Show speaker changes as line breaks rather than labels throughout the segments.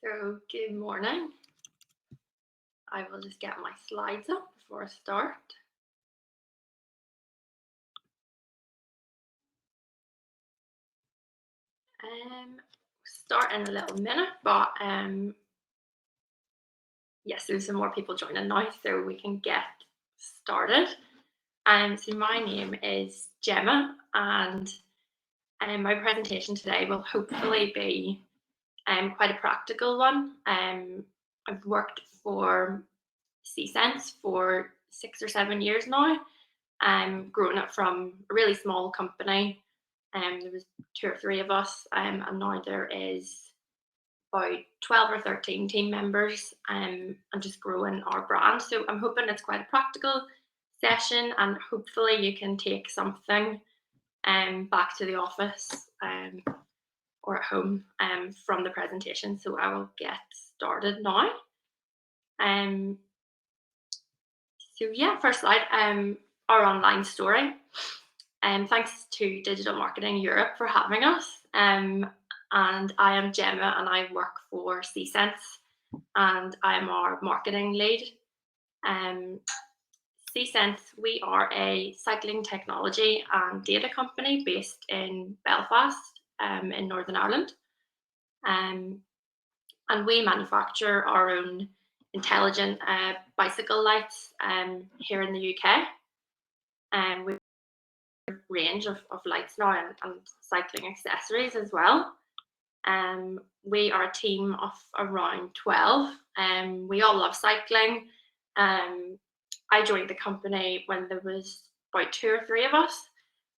So good morning. I will just get my slides up before I start. Start in a little minute, but yes, there's some more people joining now, so we can get started. So my name is Jemma, and my presentation today will hopefully be quite a practical one. I've worked for See.Sense for 6 or 7 years now. Growing up from a really small company. There was 2 or 3 of us, and now there is about 12 or 13 team members, and just growing our brand. So I'm hoping it's quite a practical session, and hopefully you can take something back to the office or at home from the presentation. So I will get started now. So yeah, first slide, our online story. Thanks to Digital Marketing Europe for having us. And I am Jemma, and I work for See.Sense, and I'm our marketing lead. See.Sense, we are a cycling technology and data company based in Belfast, in Northern Ireland. And we manufacture our own intelligent bicycle lights here in the UK. We range of lights now and cycling accessories as well. We are a team of around 12. We all love cycling. I joined the company when there was about 2 or 3 of us,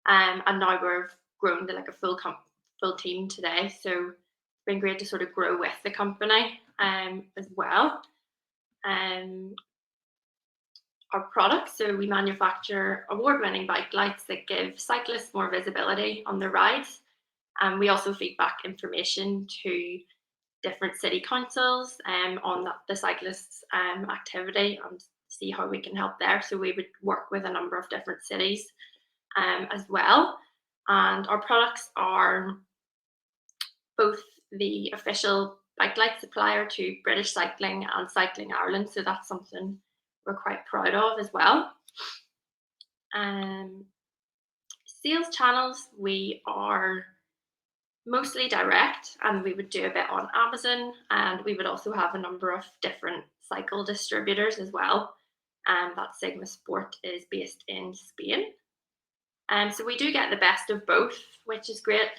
and now we've grown to like a full team today. So it's been great to sort of grow with the company as well. Our products, so we manufacture award-winning bike lights that give cyclists more visibility on their rides, and we also feed back information to different city councils on the cyclists' activity and see how we can help there. So we would work with a number of different cities as well, and our products are both the official bike light supplier to British Cycling and Cycling Ireland, so that's something we're quite proud of as well. Sales channels, we are mostly direct, and we would do a bit on Amazon, and we would also have a number of different cycle distributors as well. That Sigma Sport is based in Spain. So we do get the best of both, which is great.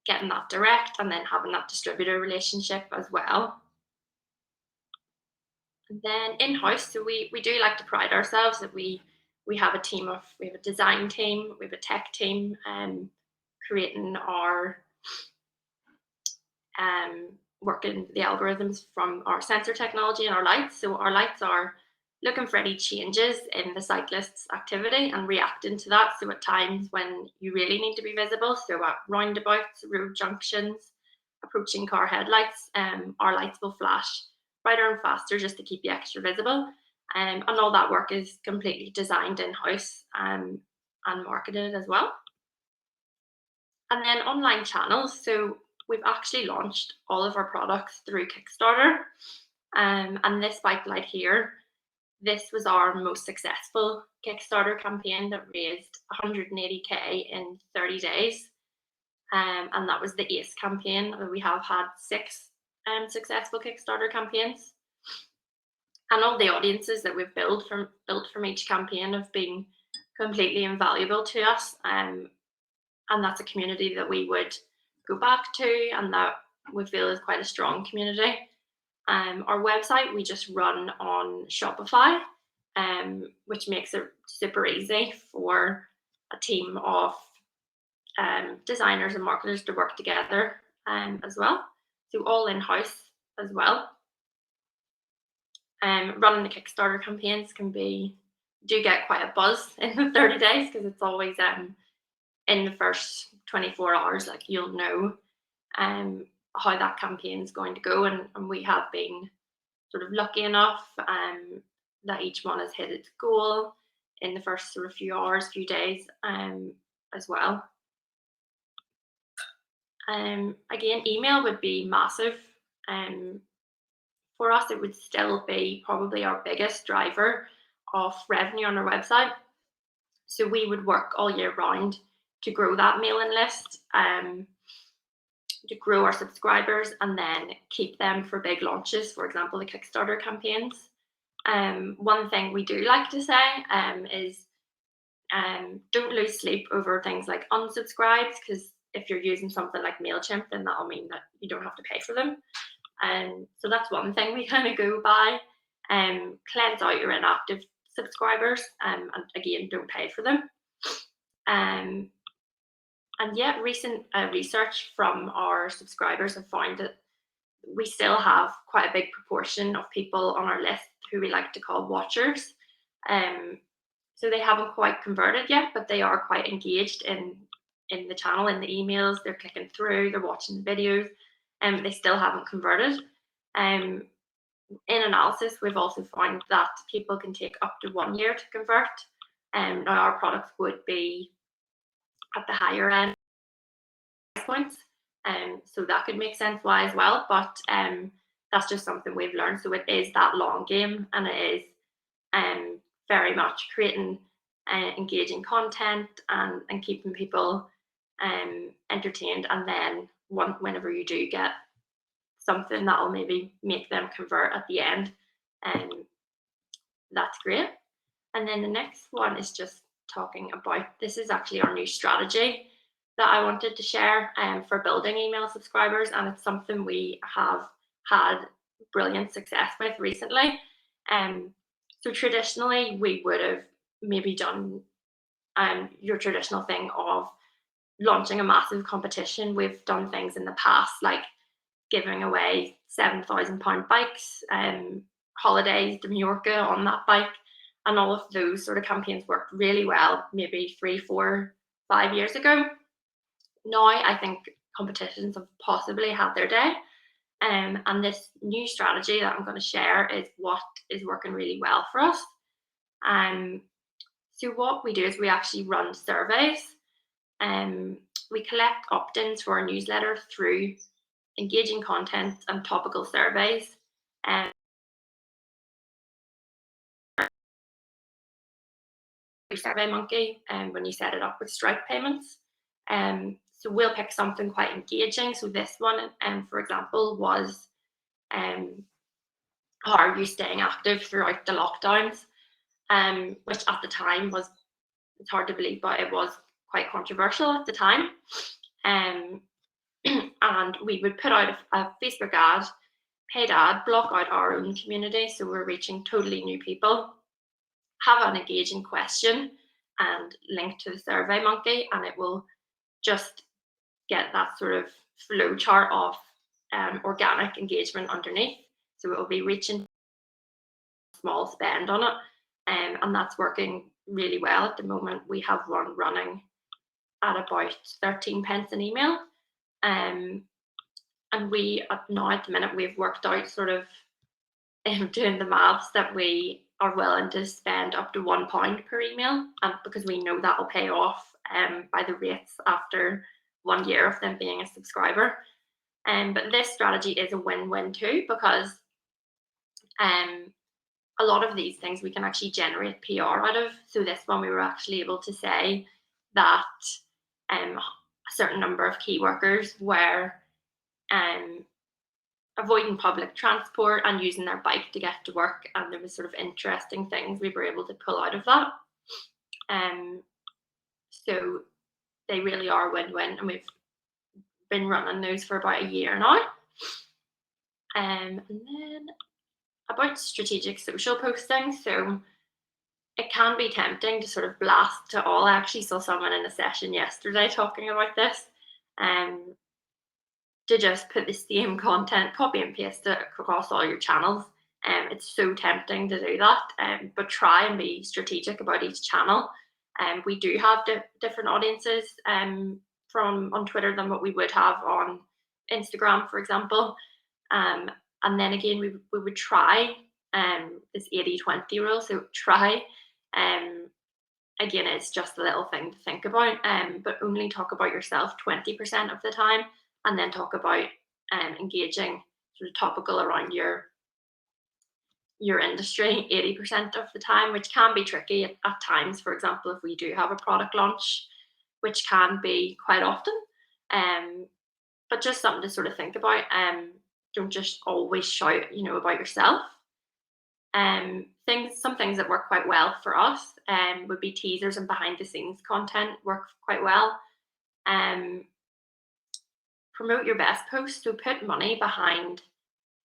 Getting that direct and then having that distributor relationship as well. And then in-house, so we do like to pride ourselves that we have a team of, we have a design team, we have a tech team, creating our working the algorithms from our sensor technology and our lights. So our lights are looking for any changes in the cyclist's activity and reacting to that. So at times when you really need to be visible, so at roundabouts, road junctions, approaching car headlights, our lights will flash brighter and faster just to keep you extra visible. And all that work is completely designed in-house and marketed as well. And then online channels. So we've actually launched all of our products through Kickstarter. And this bike light here, this was our most successful Kickstarter campaign that raised 180k in 30 days. And that was the ACE campaign. We have had 6 successful Kickstarter campaigns. And all the audiences that we've built from each campaign have been completely invaluable to us. And that's a community that we would go back to and that we feel is quite a strong community. Our website, we just run on Shopify, which makes it super easy for a team of designers and marketers to work together as well. So all in-house as well. Running the Kickstarter campaigns do get quite a buzz in the 30 days because it's always in the first 24 hours, like you'll know how that campaign is going to go, and we have been sort of lucky enough that each one has hit its goal in the first sort of few hours, few days as well. Again, email would be massive. Um, for us, it would still be probably our biggest driver of revenue on our website. So we would work all year round to grow that mailing list, to grow our subscribers, and then keep them for big launches, for example, the Kickstarter campaigns. One thing we do like to say is don't lose sleep over things like unsubscribes, because if you're using something like MailChimp, then that'll mean that you don't have to pay for them. So that's one thing we kind of go by. Cleanse out your inactive subscribers, and again, don't pay for them. And yeah, recent research from our subscribers have found that we still have quite a big proportion of people on our list who we like to call watchers. So they haven't quite converted yet, but they are quite engaged in the channel, in the emails. They're clicking through, they're watching the videos, and they still haven't converted. In analysis, we've also found that people can take up to 1 year to convert. Now our products would be at the higher end points, so that could make sense why as well. But that's just something we've learned. So it is that long game, and it is very much creating engaging content and keeping people entertained. And then whenever you do get something that will maybe make them convert at the end, that's great. And then the next one is just talking about, this is actually our new strategy that I wanted to share for building email subscribers, and it's something we have had brilliant success with recently. So traditionally, we would have maybe done your traditional thing of launching a massive competition. We've done things in the past like giving away £7,000 bikes, holidays to Mallorca on that bike, and all of those sort of campaigns worked really well maybe 3, 4, 5 years ago. Now I think competitions have possibly had their day, and this new strategy that I'm going to share is what is working really well for us. So what we do is we actually run surveys. We collect opt-ins for our newsletter through engaging content and topical surveys. SurveyMonkey, when you set it up with Stripe payments. So we'll pick something quite engaging. So this one, for example, was how are you staying active throughout the lockdowns, which at the time was, it's hard to believe, but it was quite controversial at the time. And we would put out a Facebook ad, paid ad, block out our own community, so we're reaching totally new people, have an engaging question and link to the SurveyMonkey, and it will just get that sort of flow chart of organic engagement underneath. So it will be reaching small spend on it, and that's working really well at the moment. We have one running at about 13 pence an email, and we at the minute we've worked out sort of doing the maths that we are willing to spend up to £1 per email, because we know that will pay off by the rates after 1 year of them being a subscriber. But this strategy is a win-win too, because a lot of these things we can actually generate PR out of. So this one we were actually able to say that a certain number of key workers were avoiding public transport and using their bike to get to work, and there was sort of interesting things we were able to pull out of that. So they really are win-win, and we've been running those for about a year now. And then about strategic social posting, so it can be tempting to sort of blast to all. I actually saw someone in a session yesterday talking about this, to just put the same content, copy and paste it across all your channels. It's so tempting to do that, but try and be strategic about each channel. We do have different audiences from on Twitter than what we would have on Instagram, for example. And then again, we would try this 80-20 rule. So try, again, it's just a little thing to think about, but only talk about yourself 20% of the time, and then talk about engaging sort of topical around your industry 80% of the time, which can be tricky at times. For example, if we do have a product launch, which can be quite often. But just something to sort of think about. Don't just always shout, about yourself. Some things that work quite well for us would be teasers and behind the scenes content work quite well. Promote your best posts, so put money behind.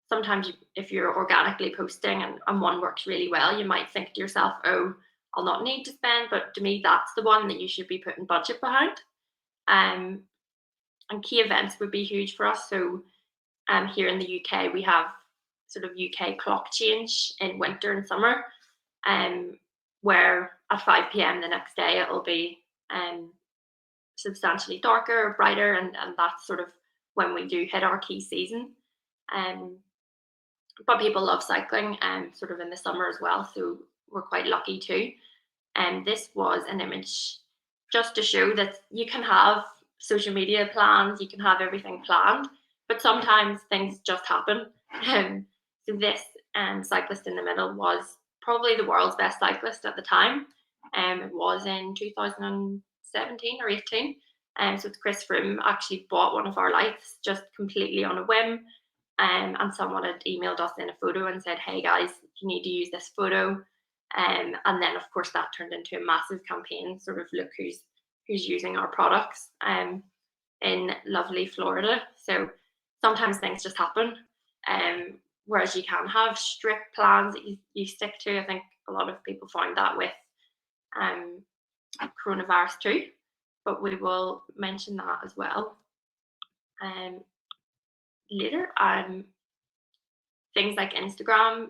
Sometimes if you're organically posting and one works really well, you might think to yourself, oh, I'll not need to spend, but to me, that's the one that you should be putting budget behind. And key events would be huge for us. So here in the UK, we have sort of UK clock change in winter and summer, where at 5 p.m. the next day, it'll be substantially darker or brighter, and that's sort of when we do hit our key season. But people love cycling sort of in the summer as well, so we're quite lucky too. And this was an image just to show that you can have social media plans, you can have everything planned, but sometimes things just happen. So this cyclist in the middle was probably the world's best cyclist at the time. It was in 2017 or 18. So it's Chris Froome actually bought one of our lights just completely on a whim. And someone had emailed us in a photo and said, hey guys, you need to use this photo. And then of course that turned into a massive campaign, sort of look who's using our products in lovely Florida. So sometimes things just happen. Whereas you can have strict plans that you stick to. I think a lot of people find that with coronavirus too, but we will mention that as well later. Things like Instagram,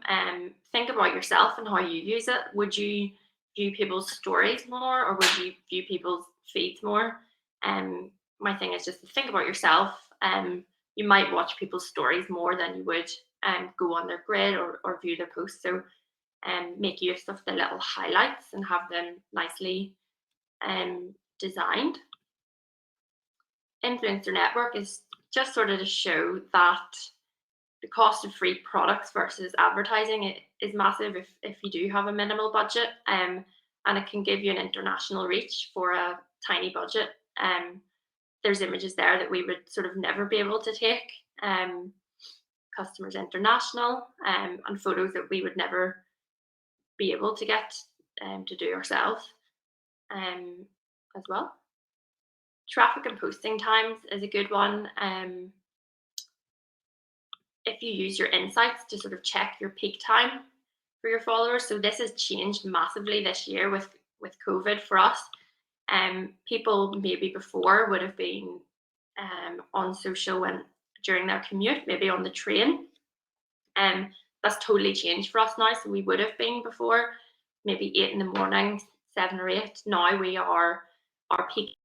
think about yourself and how you use it. Would you view people's stories more, or would you view people's feeds more? My thing is just to think about yourself. You might watch people's stories more than you would go on their grid or view their posts. So make use of the little highlights and have them nicely designed. Influencer network is just sort of to show that the cost of free products versus advertising is massive if you do have a minimal budget, and it can give you an international reach for a tiny budget. There's images there that we would sort of never be able to take, customers international, and photos that we would never be able to get to do ourselves as well. Traffic and posting times is a good one. If you use your insights to sort of check your peak time for your followers. So this has changed massively this year with COVID for us. People maybe before would have been on social during their commute, maybe on the train. That's totally changed for us now. So we would have been before maybe 8 in the morning, 7 or 8. Now we are our peak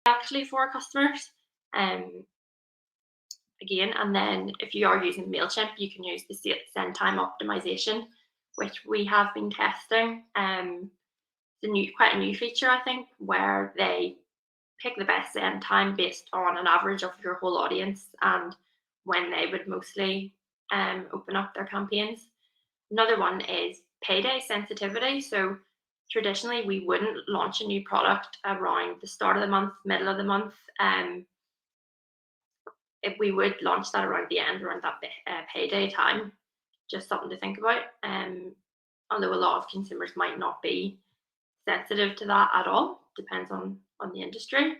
actually for our customers. Again, and then if you are using MailChimp, you can use the send time optimization, which we have been testing. It's quite a new feature, I think, where they pick the best send time based on an average of your whole audience and when they would mostly open up their campaigns. Another one is payday sensitivity. So traditionally, we wouldn't launch a new product around the start of the month, middle of the month. If we would launch that around the end, around that payday time, just something to think about. Although a lot of consumers might not be sensitive to that at all, depends on the industry.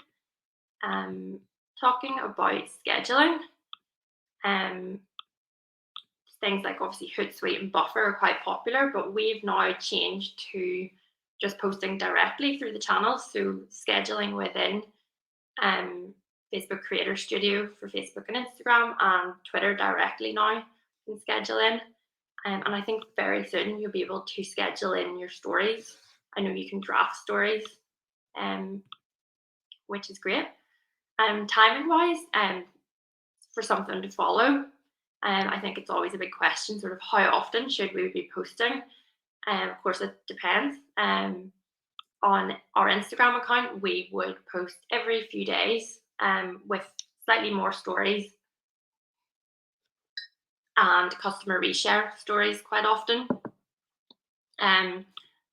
Talking about scheduling, things like obviously Hootsuite and Buffer are quite popular, but we've now changed to just posting directly through the channels. So scheduling within Facebook Creator Studio for Facebook and Instagram, and Twitter directly now can schedule in. And I think very soon you'll be able to schedule in your stories. I know you can draft stories, which is great. Timing wise, for something to follow, I think it's always a big question, sort of how often should we be posting? Of course, it depends. On our Instagram account, we would post every few days with slightly more stories and customer reshare stories quite often.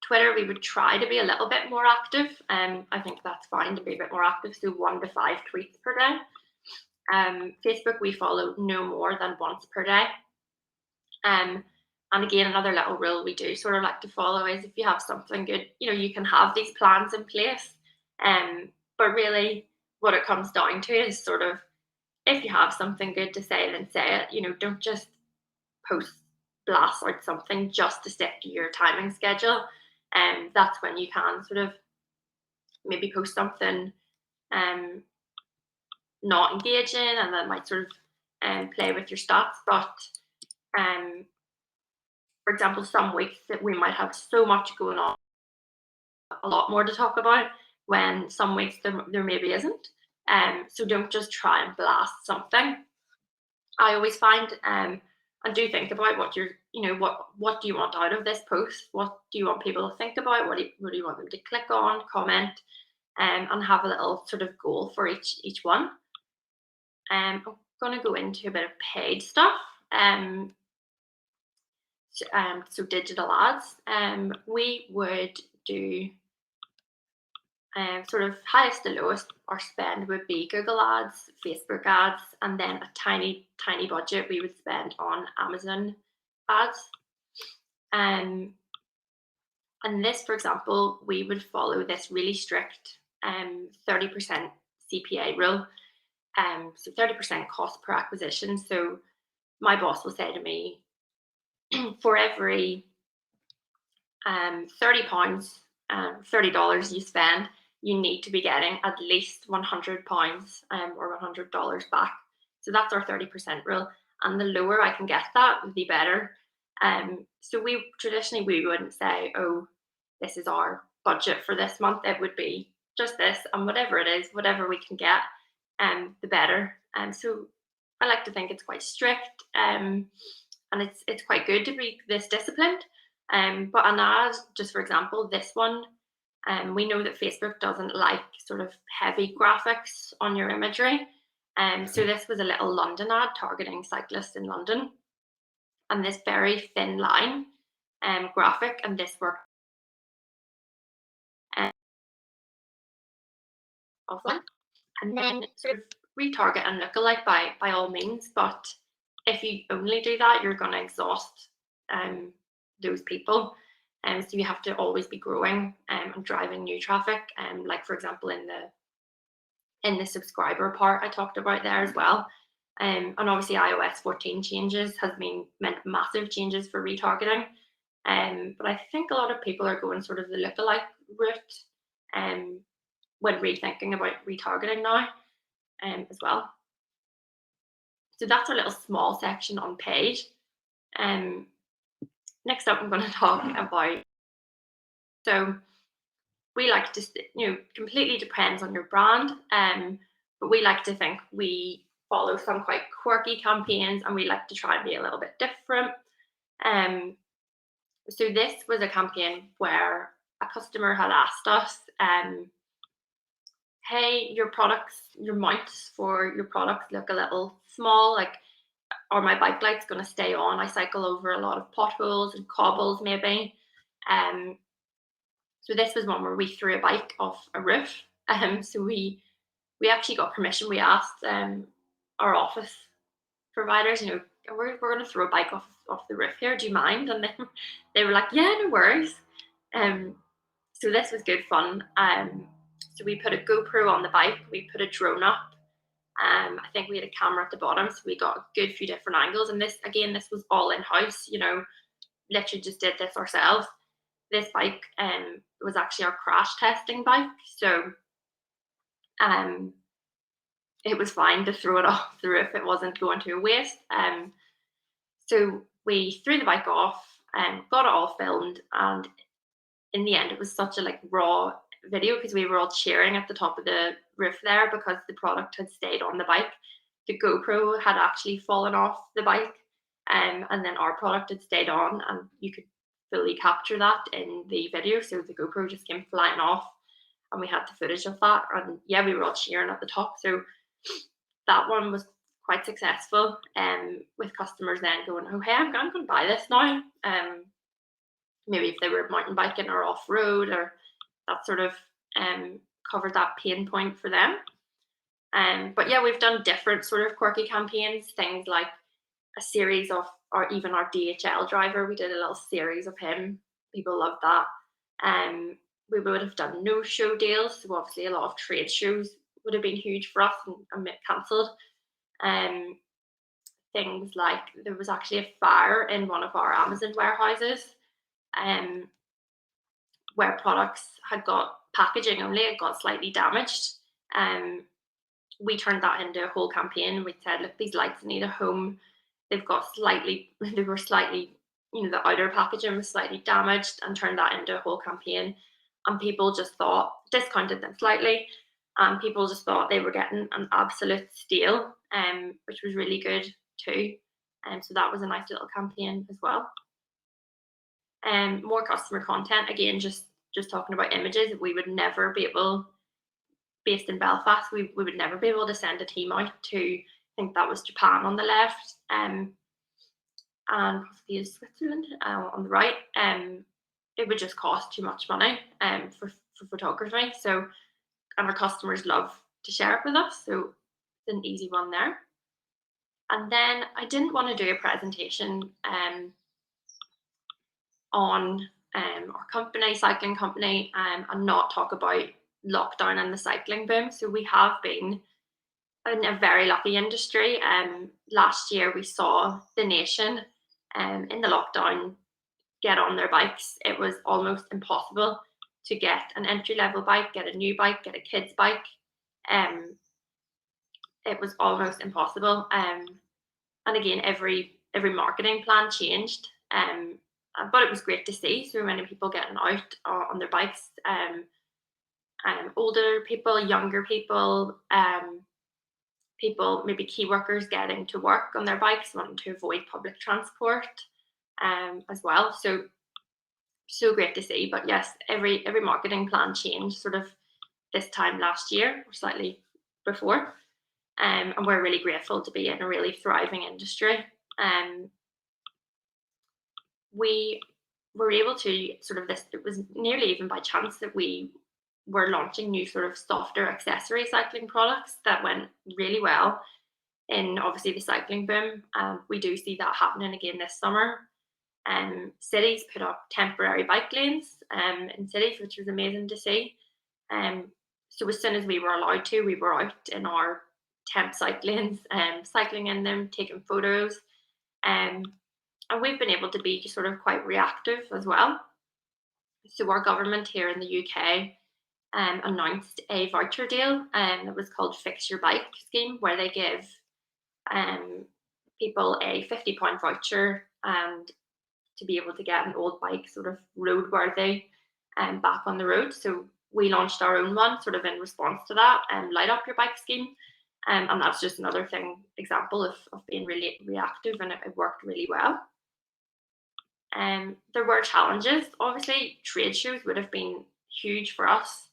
Twitter, we would try to be a little bit more active. I think that's fine to be a bit more active, so 1 to 5 tweets per day. Facebook, we follow no more than once per day. And again, another little rule we do sort of like to follow is if you have something good, you can have these plans in place. But really, what it comes down to is sort of, if you have something good to say, then say it. Don't just post blast out something just to stick to your timing schedule. And that's when you can sort of maybe post something not engaging, and that might sort of play with your stats. But for example, some weeks that we might have so much going on, a lot more to talk about, when some weeks there maybe isn't. So don't just try and blast something. I always find and do think about what what do you want out of this post? What do you want people to think about? What do you want them to click on, comment, and have a little sort of goal for each one. I'm going to go into a bit of paid stuff. So digital ads. We would do sort of highest to lowest. Our spend would be Google ads, Facebook ads, and then a tiny budget we would spend on Amazon ads. And this, for example, we would follow this really strict 30% CPA rule. So 30% cost per acquisition. So my boss will say to me, for every £30, $30 you spend, you need to be getting at least £100 or $100 back. So that's our 30% rule. And the lower I can get that, the better. So we traditionally wouldn't say, oh, this is our budget for this month. It would be just this, and whatever it is, whatever we can get, the better. So I like to think it's quite strict, and it's quite good to be this disciplined. But an ad, just for example, this one, we know that Facebook doesn't like sort of heavy graphics on your imagery. So this was a little London ad targeting cyclists in London, and this very thin line graphic, and this worked offline. And then sort of retarget and lookalike by all means, but if you only do that, you're going to exhaust those people. And so you have to always be growing and driving new traffic. Like for example, in the subscriber part I talked about there as well. And obviously iOS 14 changes has meant massive changes for retargeting. But I think a lot of people are going sort of the lookalike route when rethinking about retargeting now as well. So that's a little small section on paid. Next up, I'm going to talk about, so we like to, completely depends on your brand, but we like to think we follow some quite quirky campaigns, and we like to try and be a little bit different. So this was a campaign where a customer had asked us, hey, your mounts for your products look a little small, like, are my bike lights going to stay on? I cycle over a lot of potholes and cobbles maybe. So this was one where we threw a bike off a roof. So we actually got permission. We asked our office providers, we're going to throw a bike off the roof here. Do you mind? And then they were like, yeah, no worries. So this was good fun. So we put a GoPro on the bike. We put a drone up. I think we had a camera at the bottom, so we got a good few different angles. And this was all in-house, literally just did this ourselves. This bike was actually our crash testing bike. So it was fine to throw it off the roof. It wasn't going to a waste. So we threw the bike off and got it all filmed. And in the end, it was such a raw video because we were all cheering at the top of the roof there because the product had stayed on the bike. The GoPro had actually fallen off the bike, and then our product had stayed on, and you could fully capture that in the video. So the GoPro just came flying off, and we had the footage of that. And yeah, we were all cheering at the top. So that one was quite successful, with customers then going, "Oh, hey, I'm going to buy this now." Maybe if they were mountain biking or off road, or that sort of um, covered that pain point for them. But yeah, we've done different sort of quirky campaigns, things like a series of, or even our DHL driver, we did a little series of him. People loved that. Um, we would have done no show deals, so obviously a lot of trade shows would have been huge for us and cancelled. Um, Things like there was actually a fire in one of our Amazon warehouses, um, where products had got packaging only, it got slightly damaged. Um, we turned that into a whole campaign. We said, look, these lights need a home. They've got slightly, they were slightly, the outer packaging was slightly damaged, and turned that into a whole campaign. And people just thought, discounted them slightly, and people just thought they were getting an absolute steal, which was really good too. And so that was a nice little campaign as well. More customer content, again, just talking about images. We would never be able, based in Belfast, we would never be able to send a team out to, I think that was Japan on the left, and possibly Switzerland on the right. It would just cost too much money for photography. So, and our customers love to share it with us. So it's an easy one there. And then I didn't want to do a presentation on our company, cycling company, and not talk about lockdown and the cycling boom. So we have been in a very lucky industry. Last year we saw the nation in the lockdown get on their bikes. It was almost impossible to get an entry level bike, get a new bike, get a kid's bike. It was almost impossible. And again, every marketing plan changed. But it was great to see so many people getting out on their bikes. Older people, younger people, people, maybe key workers getting to work on their bikes, wanting to avoid public transport as well. So great to see. But yes, every marketing plan changed sort of this time last year or slightly before. And we're really grateful to be in a really thriving industry. We were able to sort of this, it was nearly even by chance that we were launching new sort of softer accessory cycling products that went really well in obviously the cycling boom. We do see that happening again this summer. Cities put up temporary bike lanes in cities, which was amazing to see. So as soon as we were allowed to, we were out in our temp cycle lanes, cycling in them, taking photos. And we've been able to be sort of quite reactive as well. So our government here in the UK announced a voucher deal that was called Fix Your Bike scheme, where they give people a £50 voucher and to be able to get an old bike sort of roadworthy and back on the road. So we launched our own one sort of in response to that, Light Up Your Bike scheme. And that's just another example of being really reactive, and it worked really well. There were challenges. Obviously, trade shows would have been huge for us.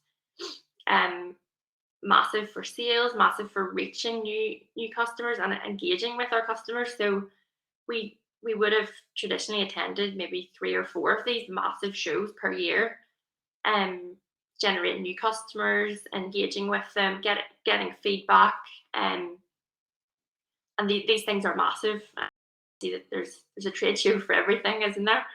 Massive for sales, massive for reaching new customers and engaging with our customers. So we would have traditionally attended maybe 3 or 4 of these massive shows per year, generating new customers, engaging with them, getting feedback, and these things are massive. See that there's a trade show for everything, isn't there?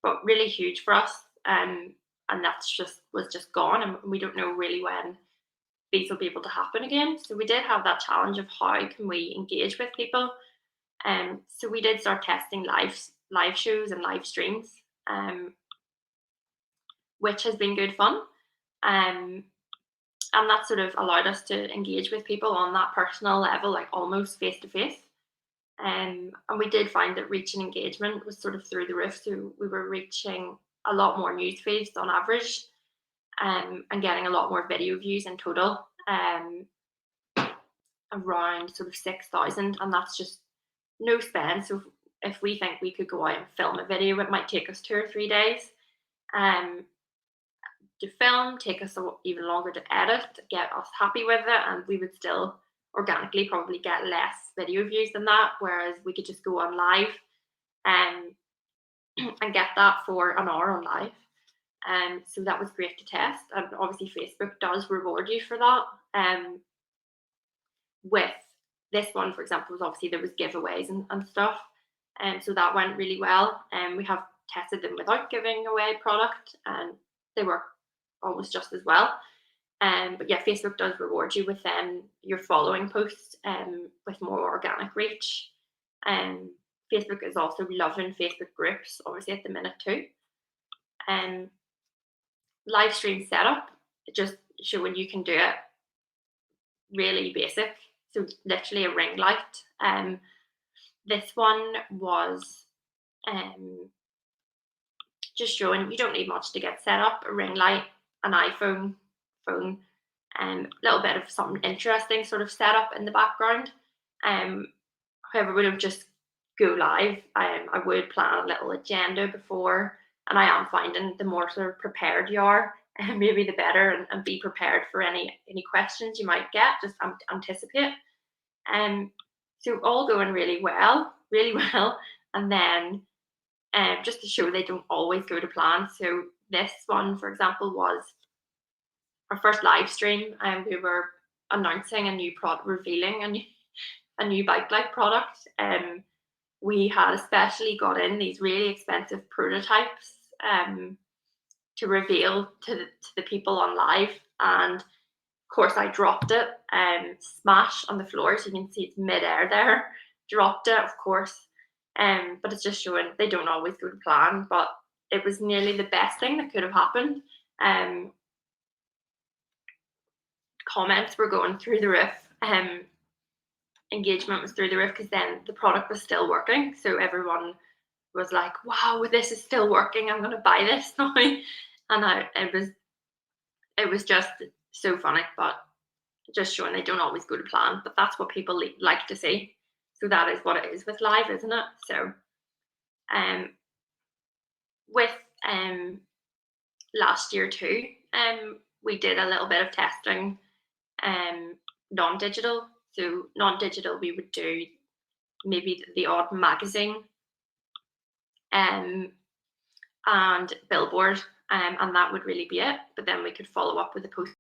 But really huge for us, and that's was just gone, and we don't know really when these will be able to happen again. So we did have that challenge of how can we engage with people. So we did start testing live shows and live streams, which has been good fun. And that sort of allowed us to engage with people on that personal level, like almost face to face. And we did find that reach and engagement was sort of through the roof. So we were reaching a lot more news feeds on average, and getting a lot more video views in total, around sort of 6,000. And that's just no spend. So if we think we could go out and film a video, it might take us 2 or 3 days to film, take us even longer to edit, get us happy with it, and we would still organically probably get less video views than that, whereas we could just go on live um, and get that for an hour on live. So that was great to test. And obviously, Facebook does reward you for that. With this one, for example, was obviously there was giveaways and stuff. So that went really well. And we have tested them without giving away product, and they work almost just as well. But yeah, Facebook does reward you with your following posts with more organic reach. Facebook is also loving Facebook groups, obviously at the minute too. Live stream setup, just showing you can do it really basic. So literally a ring light. This one was just showing you don't need much to get set up. A ring light, an iPhone phone, and a little bit of something interesting sort of set up in the background. However, we don't just go live. I would plan a little agenda before, and I am finding the more sort of prepared you are, maybe the better, and be prepared for any questions you might get. Just anticipate. So all going really well, really well, and then just to show they don't always go to plan. So this one, for example, was our first live stream, and we were announcing a new product, revealing a new bike light product. We had especially got in these really expensive prototypes to reveal to the people on live, and of course I dropped it smash on the floor, so you can see it's mid-air there. Dropped it, of course, but it's just showing they don't always go to plan, but it was nearly the best thing that could have happened. Comments were going through the roof. Engagement was through the roof because then the product was still working. So everyone was like, "Wow, this is still working. I'm going to buy this now." And it was just so funny, but just showing they don't always go to plan. But that's what people like to see. So that is what it is with live, isn't it? So, with last year too, we did a little bit of testing, non-digital. So non-digital, we would do maybe the odd magazine, and billboard, and that would really be it. But then we could follow up with a post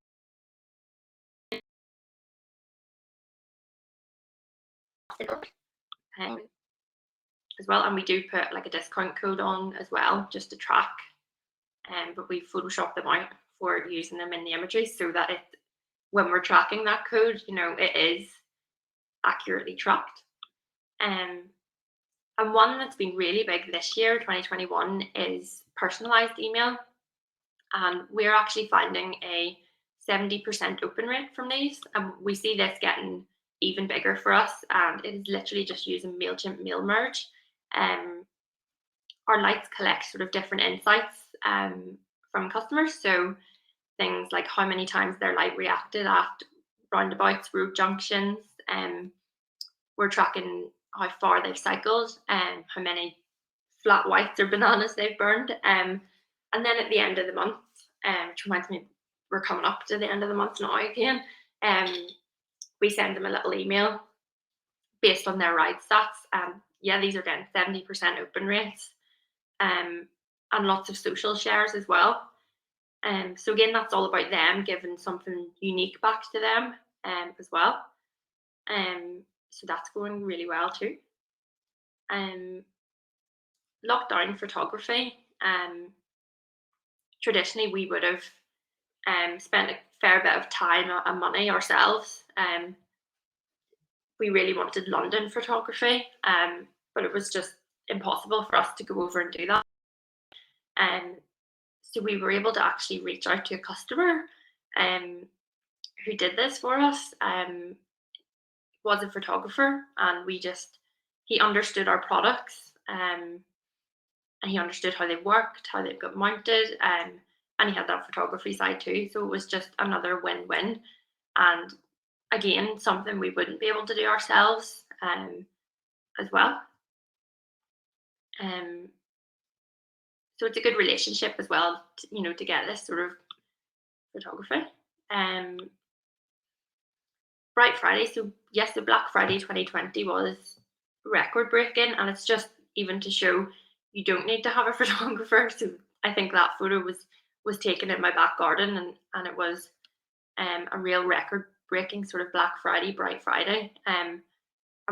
as well, and we do put like a discount code on as well, just to track. But we Photoshop them out for using them in the imagery, so that when we're tracking that code, it is accurately tracked. And one that's been really big this year, 2021, is personalized email. And we're actually finding a 70% open rate from these. And we see this getting even bigger for us. And it is literally just using MailChimp Mail Merge. Our lights collect sort of different insights from customers. So things like how many times their light reacted at roundabouts, road junctions. We're tracking how far they've cycled and how many flat whites or bananas they've burned. And then at the end of the month, which reminds me, we're coming up to the end of the month now again, we send them a little email based on their ride stats. Yeah, these are getting 70% open rates, and lots of social shares as well. So again, that's all about them giving something unique back to them as well. So that's going really well too. Lockdown photography. Traditionally, we would have spent a fair bit of time and money ourselves. We really wanted London photography, but it was just impossible for us to go over and do that. So we were able to actually reach out to a customer who did this for us. Was a photographer, and he understood our products, and he understood how they worked, how they got mounted, and he had that photography side too. So it was just another win-win, and again, something we wouldn't be able to do ourselves as well. So it's a good relationship as well, to get this sort of photography. Bright Friday. So yes, the Black Friday 2020 was record breaking, and it's just even to show you don't need to have a photographer. So I think that photo was taken in my back garden, and it was a real record breaking sort of Black Friday, Bright Friday. And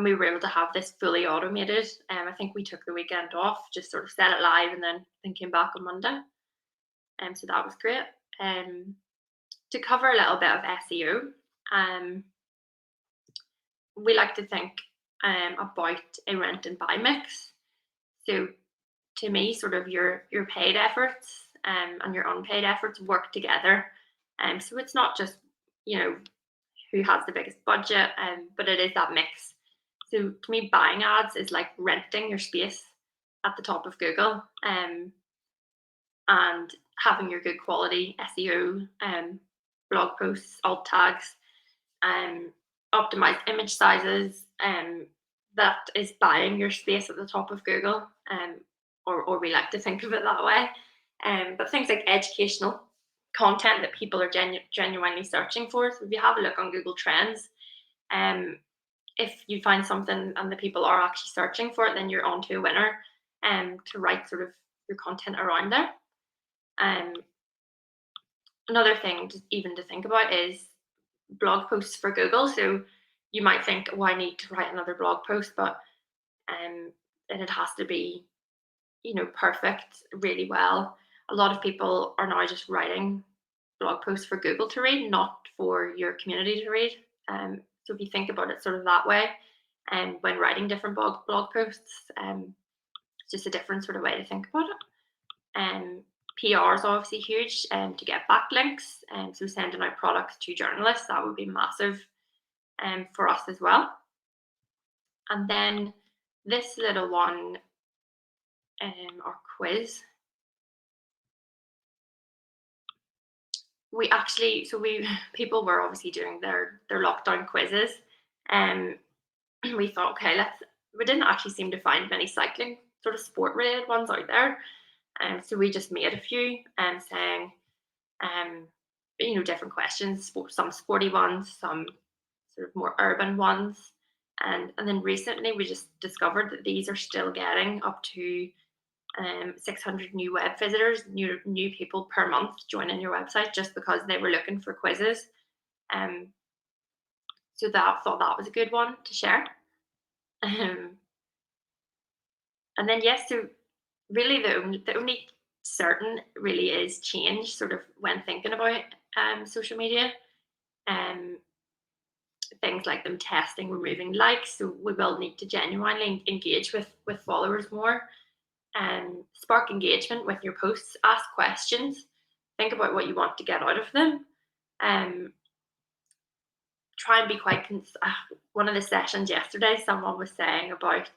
we were able to have this fully automated. I think we took the weekend off, just sort of set it live, and then came back on Monday. So that was great. Um, to cover a little bit of SEO, we like to think about a rent and buy mix. So to me, sort of your paid efforts and your unpaid efforts work together. So it's not just, you know, who has the biggest budget, but it is that mix. So to me, buying ads is like renting your space at the top of Google, and having your good quality SEO, blog posts, alt tags, optimized image sizes, that is buying your space at the top of Google, or we like to think of it that way. But things like educational content that people are genuinely searching for. So if you have a look on Google Trends, if you find something and the people are actually searching for it, then you're onto a winner, to write sort of your content around there. Another thing even to think about is blog posts for Google. So you might think, oh, I need to write another blog post, but and it has to be, perfect, really well. A lot of people are now just writing blog posts for Google to read, not for your community to read. So if you think about it sort of that way, and when writing different blog posts, it's just a different sort of way to think about it. PR is obviously huge, to get backlinks, so sending out products to journalists, that would be massive, for us as well. And then this little one, our quiz, people were obviously doing their lockdown quizzes, and we thought, okay, we didn't actually seem to find many cycling sort of sport related ones out there, and so we just made a few, saying, different questions, some sporty ones, some sort of more urban ones. And then recently we just discovered that these are still getting up to 600 new web visitors, new people per month joining your website just because they were looking for quizzes. So thought that was a good one to share. And then yes, so really the only certain really is change sort of when thinking about social media. Things like them testing, removing likes. So we will need to genuinely engage with followers more, and spark engagement with your posts. Ask questions. Think about what you want to get out of them. Try and be quite. One of the sessions yesterday, someone was saying about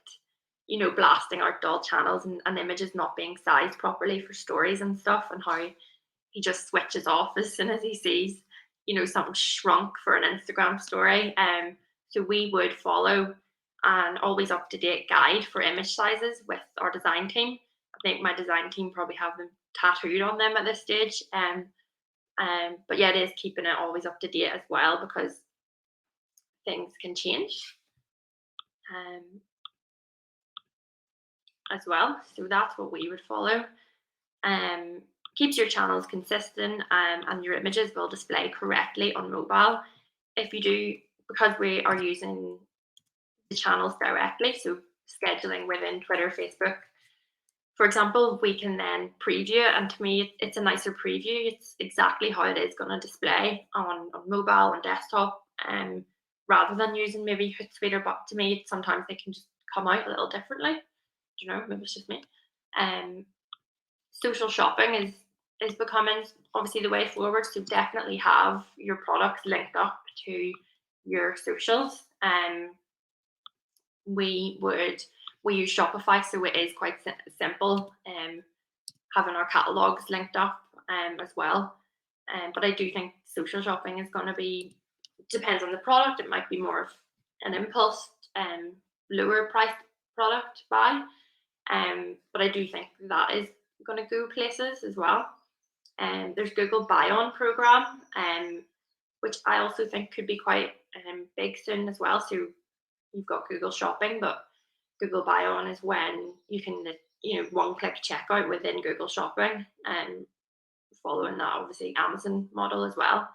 blasting out dull channels and images not being sized properly for stories and stuff, and how he just switches off as soon as he sees something shrunk for an Instagram story. So we would follow an always up to date guide for image sizes with our design team. I think my design team probably have them tattooed on them at this stage. But yeah, it is keeping it always up to date as well, because things can change as well. So that's what we would follow. Keeps your channels consistent, and your images will display correctly on mobile. If you do, because we are using the channels directly, so scheduling within Twitter, Facebook, for example, we can then preview it, and to me it's a nicer preview. It's exactly how it is going to display on mobile and desktop, rather than using maybe Hootsuite, but to me sometimes they can just come out a little differently. Maybe it's just me. Social shopping is becoming obviously the way forward. So definitely have your products linked up to your socials. We use Shopify, so it is quite simple, having our catalogs linked up as well. But I do think social shopping is going to be, depends on the product. It might be more of an impulse, lower price product buy. But I do think that is going to go places as well. And there's Google Buy On program, which I also think could be quite big soon as well. So you've got Google Shopping, but Google Buy On is when you can, one click checkout within Google Shopping, and following that obviously Amazon model as well.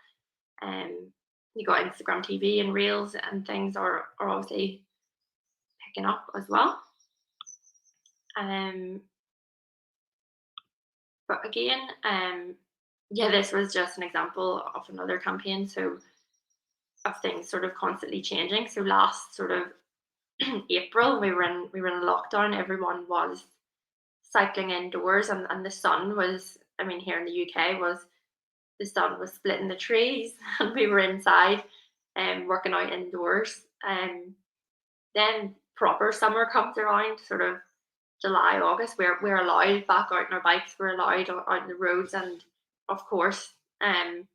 You got Instagram TV and Reels and things are obviously picking up as well. Um, but again, yeah, this was just an example of another campaign. So of things sort of constantly changing. So last sort of April, we were in a lockdown. Everyone was cycling indoors, and the sun was. I mean, here in the UK, the sun was splitting the trees, and we were inside and working out indoors. Then proper summer comes around, sort of July, August. We're allowed back out on our bikes. We're allowed out on the roads, and of course, the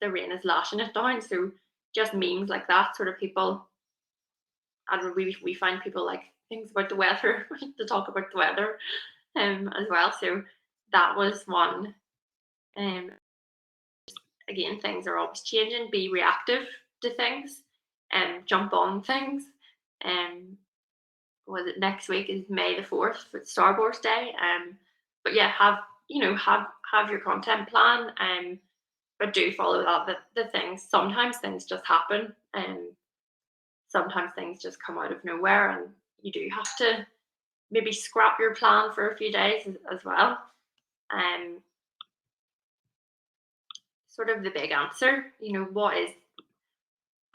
rain is lashing it down. So just memes like that, sort of people, and we find people like things about the weather to talk about the weather, as well. So that was one. Um, Again, things are always changing. Be reactive to things, and jump on things. Um, was it next week is May the 4th for Star Wars Day? But yeah, have your content plan. But do follow that. The things, sometimes things just happen, and sometimes things just come out of nowhere, and you do have to maybe scrap your plan for a few days as well. Um, Sort of the big answer, what is,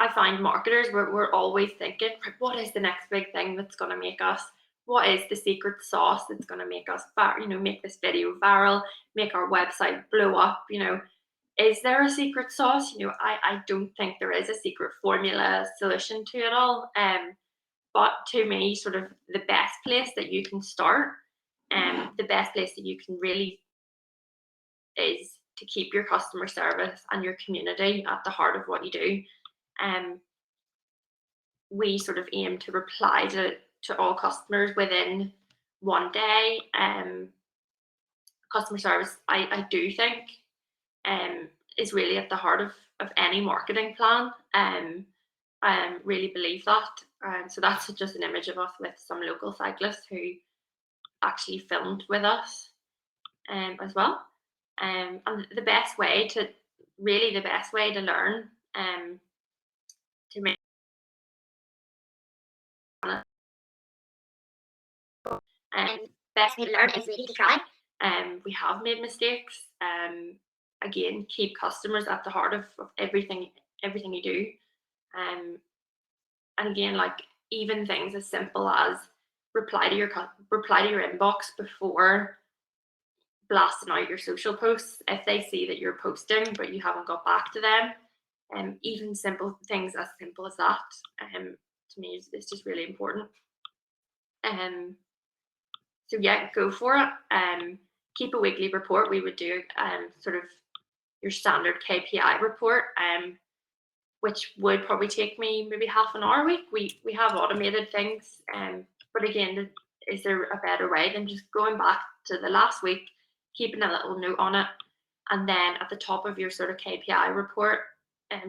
I find marketers, we're always thinking, what is the next big thing that's going to make us, what is the secret sauce that's going to make us, make this video viral, make our website blow up, is there a secret sauce? I don't think there is a secret formula solution to it all. But to me, sort of the best place that you can start, and the best place that you can really, is to keep your customer service and your community at the heart of what you do. Um, we sort of aim to reply to all customers within one day. Customer service, I do think, is really at the heart of any marketing plan. Really believe that. So that's just an image of us with some local cyclists who actually filmed with us, as well. And the best way to learn, to make um, best way to learn is really to try. We have made mistakes. Again, keep customers at the heart of everything you do. Um, and again, like, even things as simple as reply to your inbox before blasting out your social posts. If they see that you're posting but you haven't got back to them, even simple things as simple as that, to me is just really important. So yeah, go for it. Keep a weekly report. We would do sort of your standard KPI report, which would probably take me maybe half an hour a week. We have automated things, but again, is there a better way than just going back to the last week, keeping a little note on it, and then at the top of your sort of KPI report,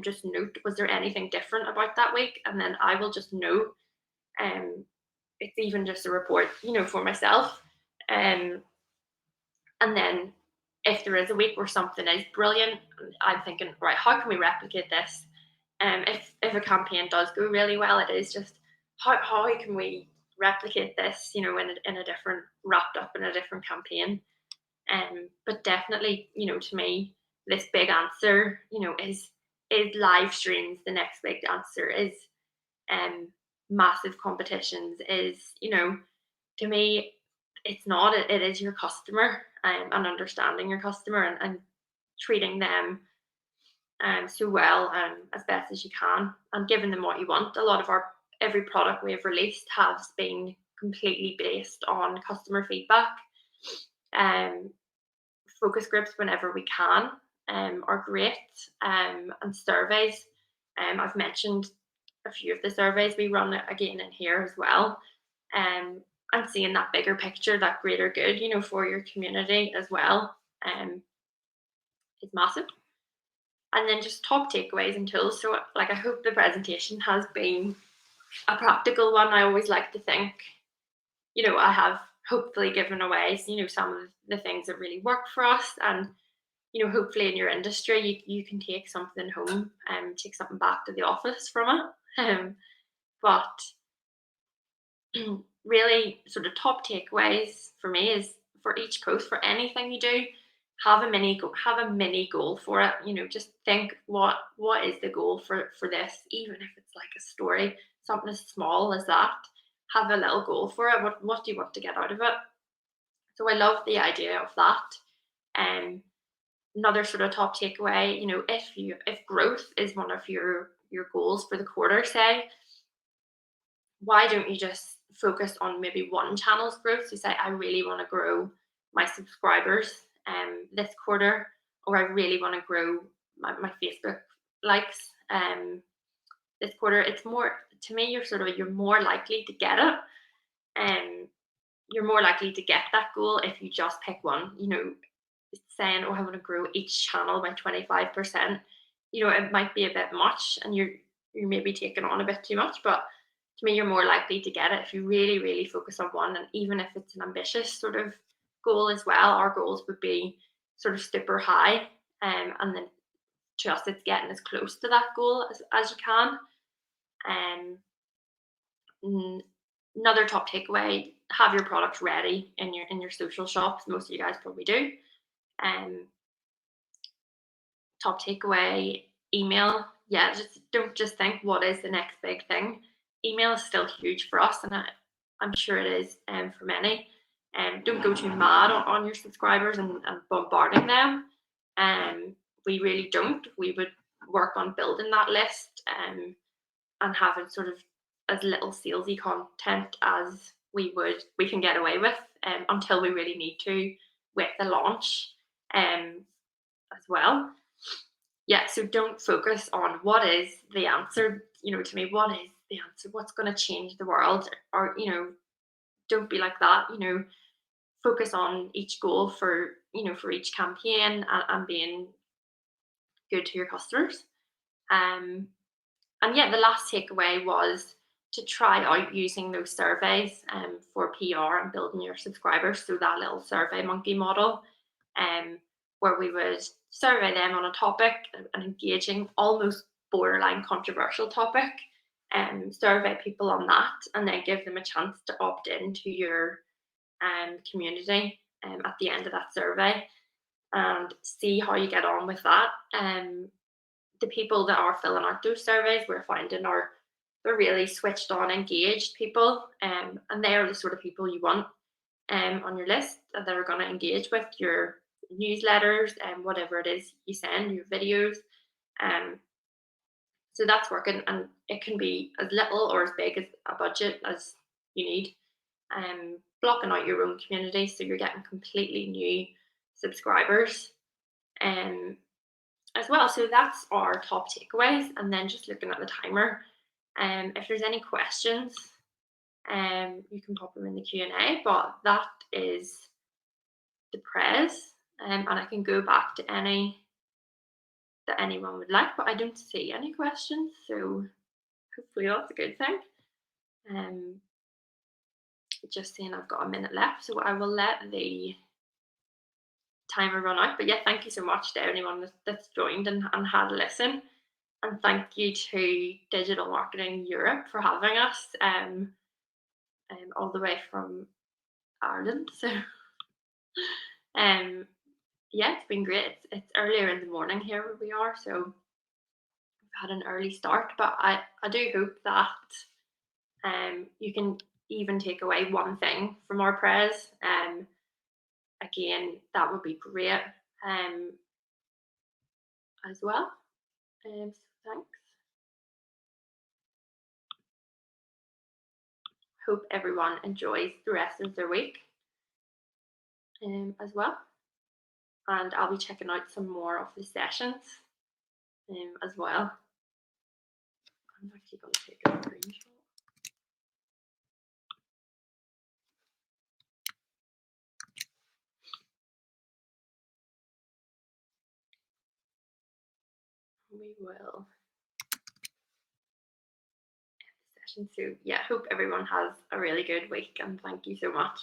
just note, was there anything different about that week, and then I will just note. It's even just a report, for myself, and then if there is a week where something is brilliant, I'm thinking, right, how can we replicate this? If a campaign does go really well, it is just, how can we replicate this, in a different, wrapped up in a different campaign. But definitely, to me, this big answer, is live streams. The next big answer is, massive competitions. Is, to me, it's not. It is your customer, and understanding your customer, and treating them, so well, as best as you can, and giving them what you want. A lot of every product we have released has been completely based on customer feedback. Focus groups whenever we can, are great, and surveys. I've mentioned a few of the surveys we run again in here as well, and seeing that bigger picture, that greater good, for your community as well, is massive. And then just top takeaways and tools. So like, I hope the presentation has been a practical one. I always like to think, I have hopefully given away, some of the things that really work for us. And, hopefully in your industry, you can take something home and take something back to the office from it. But really, sort of top takeaways for me is, for each post, for anything you do, have a mini goal for it. Just think, what is the goal for this, even if it's like a story, something as small as that. Have a little goal for it. What do you want to get out of it? So I love the idea of that. And another sort of top takeaway, if growth is one of your goals for the quarter, say, why don't you just focus on maybe one channel's growth? So say, I really want to grow my subscribers this quarter, or I really want to grow my Facebook likes this quarter. It's more, to me, you're more likely to get it. And you're more likely to get that goal if you just pick one. Saying, oh, I want to grow each channel by 25%, it might be a bit much, and you're maybe taking on a bit too much. But to me, you're more likely to get it if you really, really focus on one. And even if it's an ambitious sort of goal as well, our goals would be sort of super high. And then just it's getting as close to that goal as you can. Another top takeaway: have your product ready in your social shops. Most of you guys probably do. Top takeaway: email. Yeah, just don't just think, what is the next big thing. Email is still huge for us, and I'm sure it is for many. Don't go too mad on your subscribers and bombarding them. We really don't. We would work on building that list and having sort of as little salesy content as we can get away with until we really need to with the launch as well. Yeah, so don't focus on what is the answer, to me, what is the answer, what's going to change the world, or, don't be like that. Focus on each goal for each campaign, and being good to your customers. And yeah, the last takeaway was to try out using those surveys for PR and building your subscribers. So that little Survey Monkey model, where we would survey them on a topic, an engaging, almost borderline controversial topic, and survey people on that, and then give them a chance to opt into your community at the end of that survey, and see how you get on with that. The people that are filling out those surveys, we're finding, they're really switched on, engaged people, and they're the sort of people you want on your list, that are going to engage with your newsletters and whatever it is you send, your videos. So that's working, and it can be as little or as big as a budget as you need. Blocking out your own community so you're getting completely new subscribers as well. So that's our top takeaways. And then just looking at the timer, if there's any questions, you can pop them in the Q&A. But that is the prez, and I can go back to any that anyone would like, but I don't see any questions, so hopefully that's a good thing. Just saying, I've got a minute left, so I will let the timer run out. But yeah, thank you so much to anyone that's joined and had a listen, and thank you to Digital Marketing Europe for having us all the way from Ireland. So yeah, it's been great. It's earlier in the morning here where we are, so we've had an early start, but I do hope that you can even take away one thing from our prez. Again, that would be great as well. So thanks. Hope everyone enjoys the rest of their week as well. And I'll be checking out some more of the sessions as well. I'm actually going to take a screenshot. We will session. So yeah, hope everyone has a really good week and thank you so much.